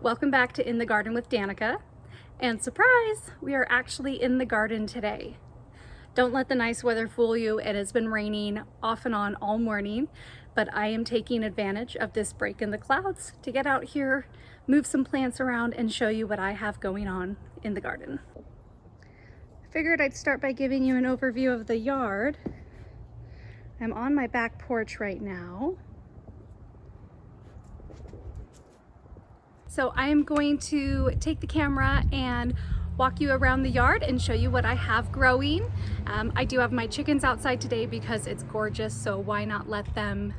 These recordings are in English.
Welcome back to In the Garden with Danica. And surprise, we are actually in the garden today. Don't let the nice weather fool you. It has been raining off and on all morning, but I am taking advantage of this break in the clouds to get out here, move some plants around, and show you what I have going on in the garden. Figured I'd start by giving you an overview of the yard. I'm on my back porch right now. So I am going to take the camera and walk you around the yard and show you what I have growing. I do have my chickens outside today because it's gorgeous, so why not let them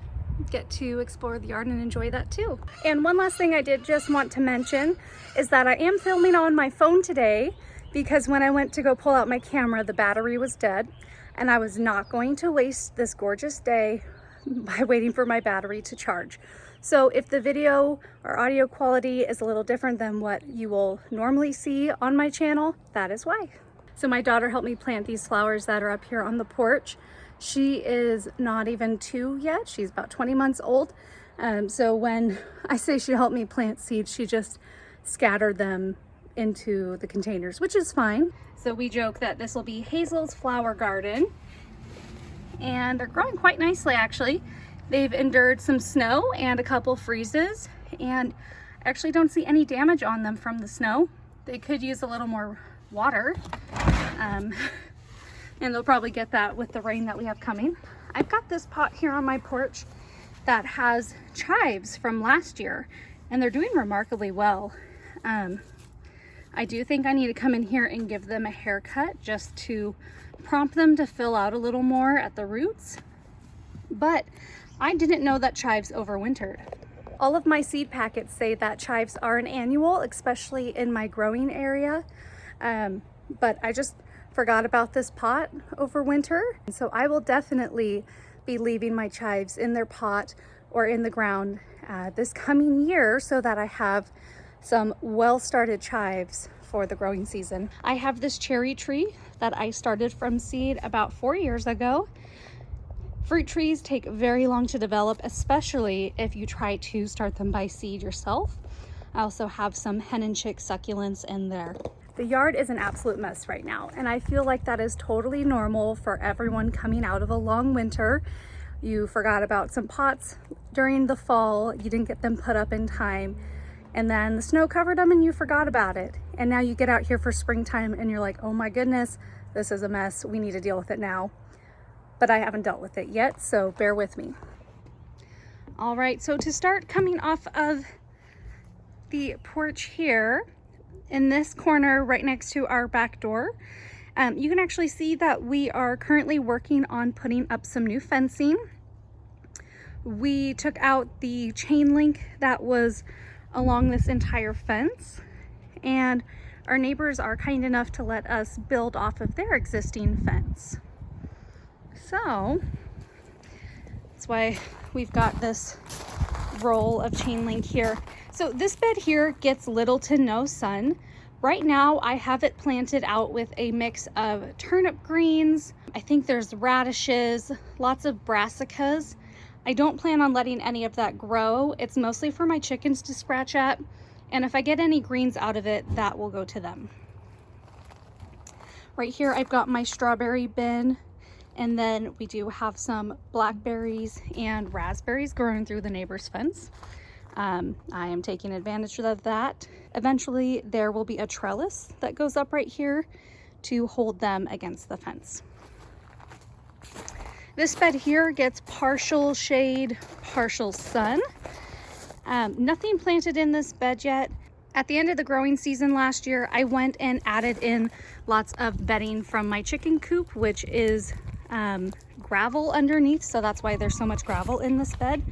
get to explore the yard and enjoy that too. And one last thing I did just want to mention is that I am filming on my phone today because when I went to go pull out my camera, the battery was dead, and I was not going to waste this gorgeous day by waiting for my battery to charge. So if the video or audio quality is a little different than what you will normally see on my channel, that is why. So my daughter helped me plant these flowers that are up here on the porch. She is not even 2 yet. She's about 20 months old. So when I say she helped me plant seeds, she just scattered them into the containers, which is fine. So we joke that this will be Hazel's flower garden, and they're growing quite nicely actually. They've endured some snow and a couple freezes, and I actually don't see any damage on them from the snow. They could use a little more water, and they'll probably get that with the rain that we have coming. I've got this pot here on my porch that has chives from last year, and they're doing remarkably well. I do think I need to come in here and give them a haircut just to prompt them to fill out a little more at the roots. But I didn't know that chives overwintered. All of my seed packets say that chives are an annual, especially in my growing area. But I just forgot about this pot over winter. So I will definitely be leaving my chives in their pot or in the ground this coming year so that I have some well-started chives for the growing season. I have this cherry tree that I started from seed about 4 years ago. Fruit trees take very long to develop, especially if you try to start them by seed yourself. I also have some hen and chick succulents in there. The yard is an absolute mess right now, and I feel like that is totally normal for everyone coming out of a long winter. You forgot about some pots during the fall, you didn't get them put up in time, and then the snow covered them and you forgot about it. And now you get out here for springtime and you're like, oh my goodness, this is a mess, we need to deal with it now. But I haven't dealt with it yet, so bear with me. All right, so to start coming off of the porch here, in this corner right next to our back door, you can actually see that we are currently working on putting up some new fencing. We took out the chain link that was along this entire fence, and our neighbors are kind enough to let us build off of their existing fence. So that's why we've got this roll of chain link here. So this bed here gets little to no sun. Right now I have it planted out with a mix of turnip greens. I think there's radishes, lots of brassicas. I don't plan on letting any of that grow. It's mostly for my chickens to scratch at. And if I get any greens out of it, that will go to them. Right here I've got my strawberry bin. And then we do have some blackberries and raspberries growing through the neighbor's fence. I am taking advantage of that. Eventually there will be a trellis that goes up right here to hold them against the fence. This bed here gets partial shade, partial sun. Nothing planted in this bed yet. At the end of the growing season last year, I went and added in lots of bedding from my chicken coop, which is gravel underneath, so that's why there's so much gravel in this bed.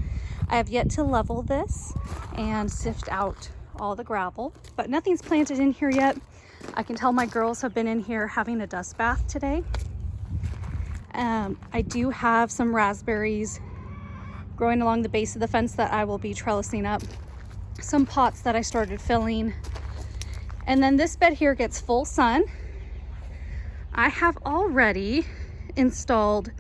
I have yet to level this and sift out all the gravel, but nothing's planted in here yet. I can tell my girls have been in here having a dust bath today. I do have some raspberries growing along the base of the fence that I will be trellising up, some pots that I started filling, and then this bed here gets full sun. I have already installed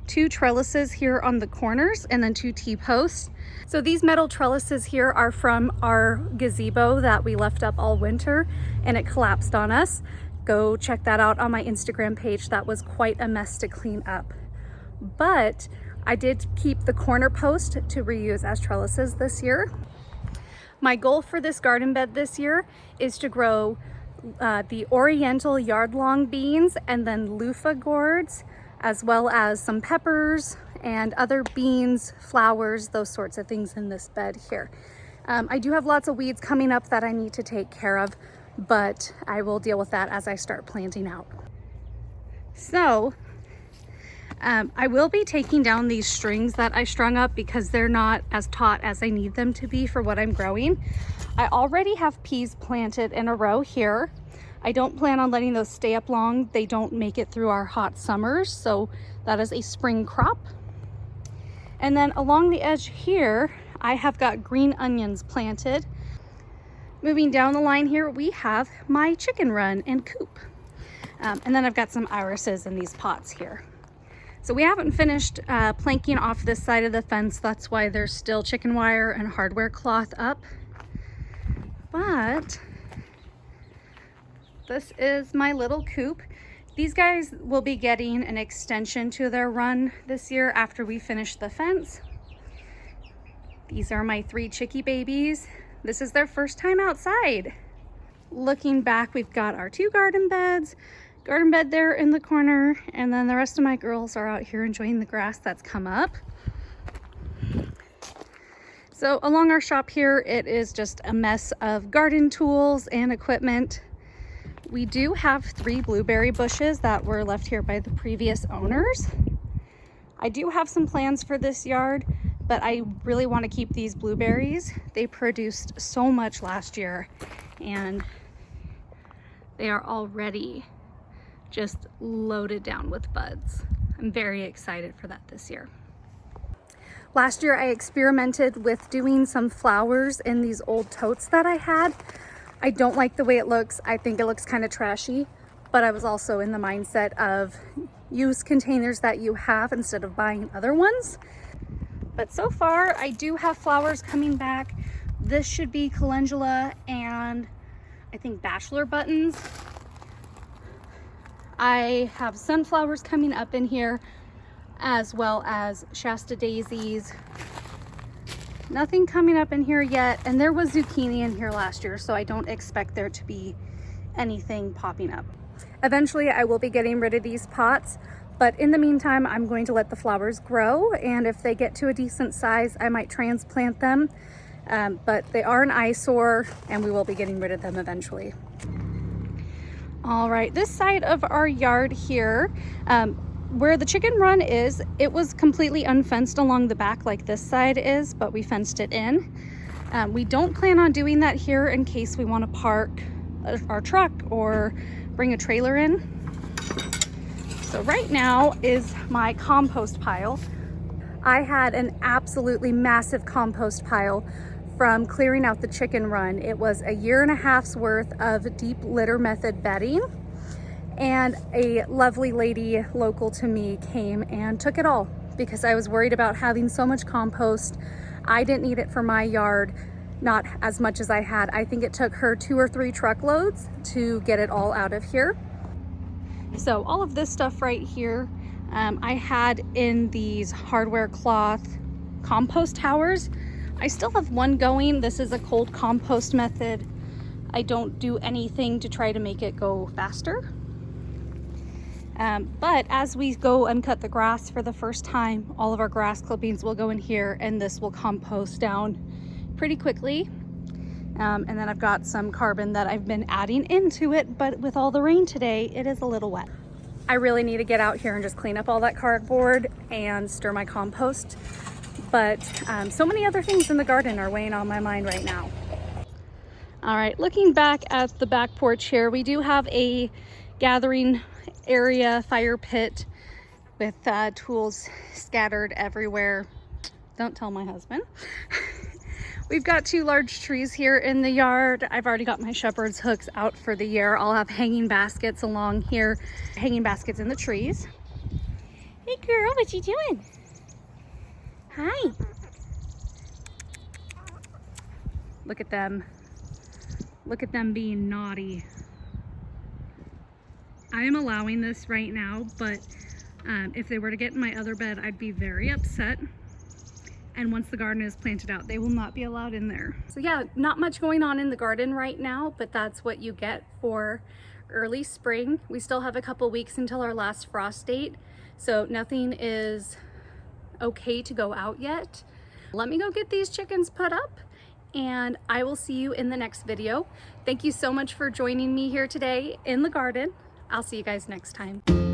2 trellises here on the corners and then 2 T-posts. So these metal trellises here are from our gazebo that we left up all winter and it collapsed on us. Go check that out on my Instagram page. That was quite a mess to clean up. But I did keep the corner post to reuse as trellises this year. My goal for this garden bed this year is to grow the oriental yard-long beans and then loofah gourds, as well as some peppers and other beans, flowers, those sorts of things in this bed here. I do have lots of weeds coming up that I need to take care of, but I will deal with that as I start planting out. So I will be taking down these strings that I strung up because they're not as taut as I need them to be for what I'm growing. I already have peas planted in a row here. I don't plan on letting those stay up long. They don't make it through our hot summers, so that is a spring crop. And then along the edge here, I have got green onions planted. Moving down the line here, we have my chicken run and coop. And then I've got some irises in these pots here. So we haven't finished planking off this side of the fence. That's why there's still chicken wire and hardware cloth up. But this is my little coop. These guys will be getting an extension to their run this year after we finish the fence. These are my 3 chickie babies. This is their first time outside. Looking back, we've got our 2 garden beds, garden bed there in the corner, and then the rest of my girls are out here enjoying the grass that's come up. So along our shop here, it is just a mess of garden tools and equipment. We do have 3 blueberry bushes that were left here by the previous owners. I do have some plans for this yard, but I really want to keep these blueberries. They produced so much last year and they are already just loaded down with buds. I'm very excited for that this year. Last year I experimented with doing some flowers in these old totes that I had. I don't like the way it looks. I think it looks kind of trashy, but I was also in the mindset of use containers that you have instead of buying other ones. But so far I do have flowers coming back. This should be calendula and I think bachelor buttons. I have sunflowers coming up in here, as well as Shasta daisies. Nothing coming up in here yet, and there was zucchini in here last year, so I don't expect there to be anything popping up. Eventually I will be getting rid of these pots, but in the meantime I'm going to let the flowers grow, and if they get to a decent size I might transplant them, but they are an eyesore and we will be getting rid of them eventually. All right, this side of our yard here, where the chicken run is, it was completely unfenced along the back like this side is, but we fenced it in. We don't plan on doing that here in case we want to park our truck or bring a trailer in. So right now is my compost pile. I had an absolutely massive compost pile from clearing out the chicken run. It was a 1.5 years worth of deep litter method bedding, and a lovely lady local to me came and took it all because I was worried about having so much compost. I didn't need it for my yard, not as much as I had. I think it took her 2 or 3 truckloads to get it all out of here. So all of this stuff right here, I had in these hardware cloth compost towers. I still have one going. This is a cold compost method. I don't do anything to try to make it go faster. But as we go uncut the grass for the first time, all of our grass clippings will go in here and this will compost down pretty quickly. And then I've got some carbon that I've been adding into it, but with all the rain today, it is a little wet. I really need to get out here and just clean up all that cardboard and stir my compost. But so many other things in the garden are weighing on my mind right now. All right, looking back at the back porch here, we do have a gathering area, fire pit with tools scattered everywhere. Don't tell my husband. We've got 2 large trees here in the yard. I've already got my shepherd's hooks out for the year. I'll have hanging baskets along here, hanging baskets in the trees. Hey girl, what you doing? Hi. Look at them. Look at them being naughty. I am allowing this right now, but if they were to get in my other bed, I'd be very upset. And once the garden is planted out, they will not be allowed in there. So yeah, not much going on in the garden right now, but that's what you get for early spring. We still have a couple weeks until our last frost date, so nothing is okay to go out yet. Let me go get these chickens put up, and I will see you in the next video. Thank you so much for joining me here today in the garden. I'll see you guys next time.